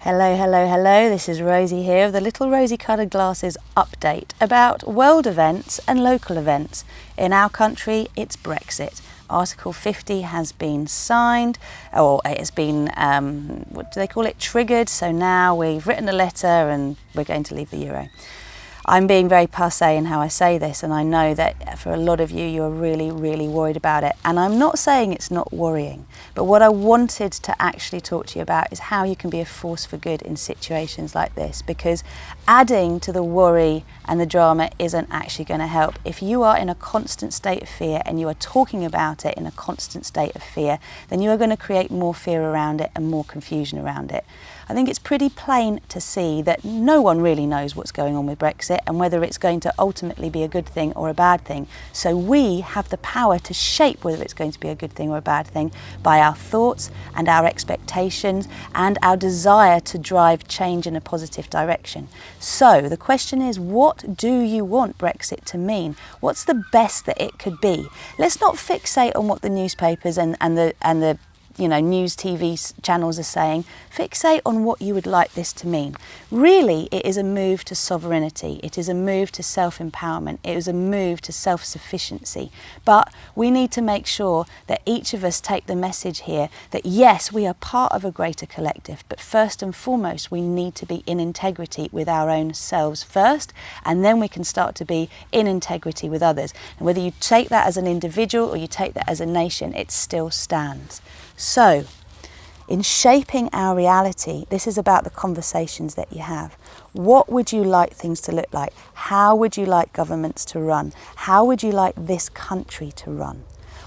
Hello, hello, hello. This is Rosie here of the Little Rosy Coloured Glasses update about world events and local events. In our country, it's Brexit. Article 50 has been signed, or it has been, what do they call it, triggered. So now we've written a letter and we're going to leave the euro. I'm being very passé in how I say this, and I know that for a lot of you, you're really, really worried about it. And I'm not saying it's not worrying, but what I wanted to actually talk to you about is how you can be a force for good in situations like this, because adding to the worry and the drama isn't actually going to help. If you are in a constant state of fear and you are talking about it in a constant state of fear, then you are going to create more fear around it and more confusion around it. I think it's pretty plain to see that no one really knows what's going on with Brexit and whether it's going to ultimately be a good thing or a bad thing. So we have the power to shape whether it's going to be a good thing or a bad thing by our thoughts and our expectations and our desire to drive change in a positive direction. So the question is, what do you want Brexit to mean? What's the best that it could be? Let's not fixate on what the newspapers and the news TV channels are saying. Fixate on what you would like this to mean. Really, it is a move to sovereignty. It is a move to self-empowerment. It is a move to self-sufficiency. But we need to make sure that each of us take the message here that yes, we are part of a greater collective, but first and foremost, we need to be in integrity with our own selves first, and then we can start to be in integrity with others. And whether you take that as an individual or you take that as a nation, it still stands. So, in shaping our reality, this is about the conversations that you have. What would you like things to look like? How would you like governments to run? How would you like this country to run?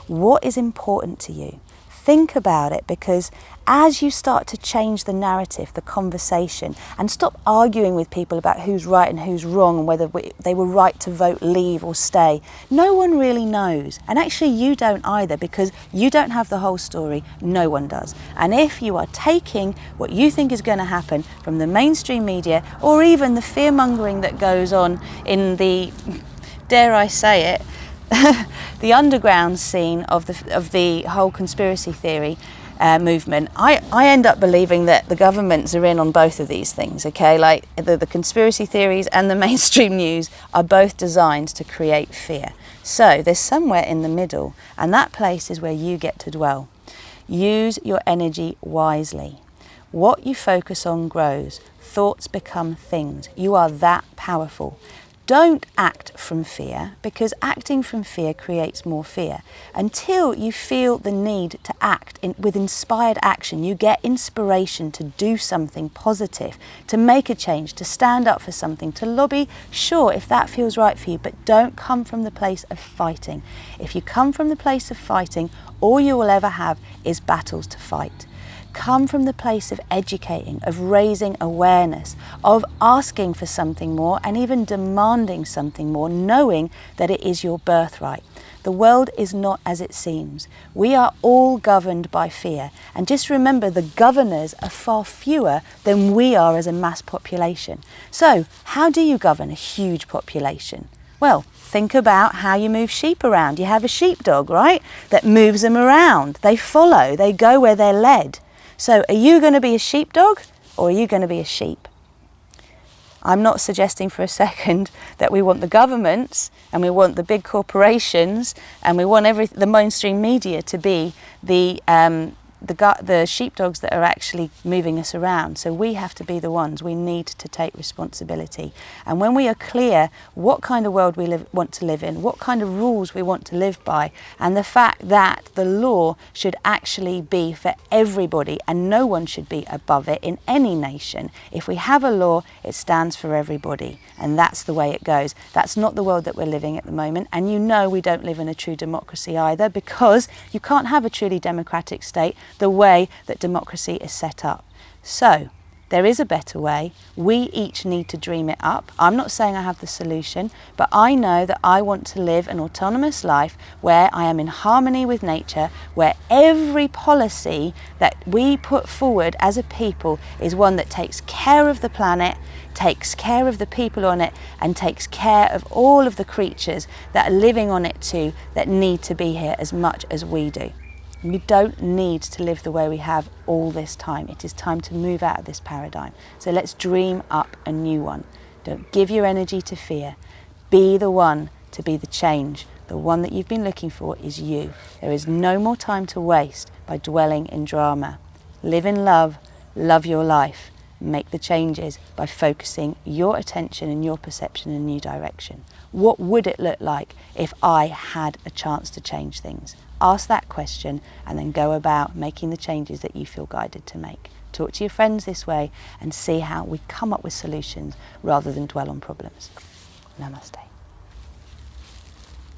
What is important to you? Think about it, because as you start to change the narrative, the conversation, and stop arguing with people about who's right and who's wrong and whether they were right to vote leave or stay, no one really knows. And actually you don't either, because you don't have the whole story, no one does. And if you are taking what you think is going to happen from the mainstream media, or even the fear-mongering that goes on in the, dare I say it, the underground scene of the whole conspiracy theory movement, I end up believing that the governments are in on both of these things, okay? Like the conspiracy theories and the mainstream news are both designed to create fear. So there's somewhere in the middle, and that place is where you get to dwell. Use your energy wisely. What you focus on grows. Thoughts become things. You are that powerful. Don't act from fear, because acting from fear creates more fear. Until you feel the need to act with inspired action, you get inspiration to do something positive, to make a change, to stand up for something, to lobby, sure, if that feels right for you, but don't come from the place of fighting. If you come from the place of fighting, all you will ever have is battles to fight. Come from the place of educating, of raising awareness, of asking for something more and even demanding something more, knowing that it is your birthright. The world is not as it seems. We are all governed by fear. And just remember, the governors are far fewer than we are as a mass population. So how do you govern a huge population? Well, think about how you move sheep around. You have a sheepdog, right, that moves them around. They follow, they go where they're led. So are you going to be a sheepdog, or are you going to be a sheep? I'm not suggesting for a second that we want the governments and we want the big corporations and we want the mainstream media to be the sheepdogs that are actually moving us around. So we have to be the ones. We need to take responsibility. And when we are clear what kind of world we want to live in, what kind of rules we want to live by, and the fact that the law should actually be for everybody and no one should be above it in any nation. If we have a law, it stands for everybody. And that's the way it goes. That's not the world that we're living at the moment. And you know we don't live in a true democracy either, because you can't have a truly democratic state the way that democracy is set up. So there is a better way. We each need to dream it up. I'm not saying I have the solution, but I know that I want to live an autonomous life where I am in harmony with nature, where every policy that we put forward as a people is one that takes care of the planet, takes care of the people on it, and takes care of all of the creatures that are living on it too, that need to be here as much as we do. We don't need to live the way we have all this time. It is time to move out of this paradigm. So let's dream up a new one. Don't give your energy to fear. Be the one to be the change. The one that you've been looking for is you. There is no more time to waste by dwelling in drama. Live in love, love your life. Make the changes by focusing your attention and your perception in a new direction. What would it look like if I had a chance to change things? Ask that question and then go about making the changes that you feel guided to make. Talk to your friends this way and see how we come up with solutions rather than dwell on problems. Namaste.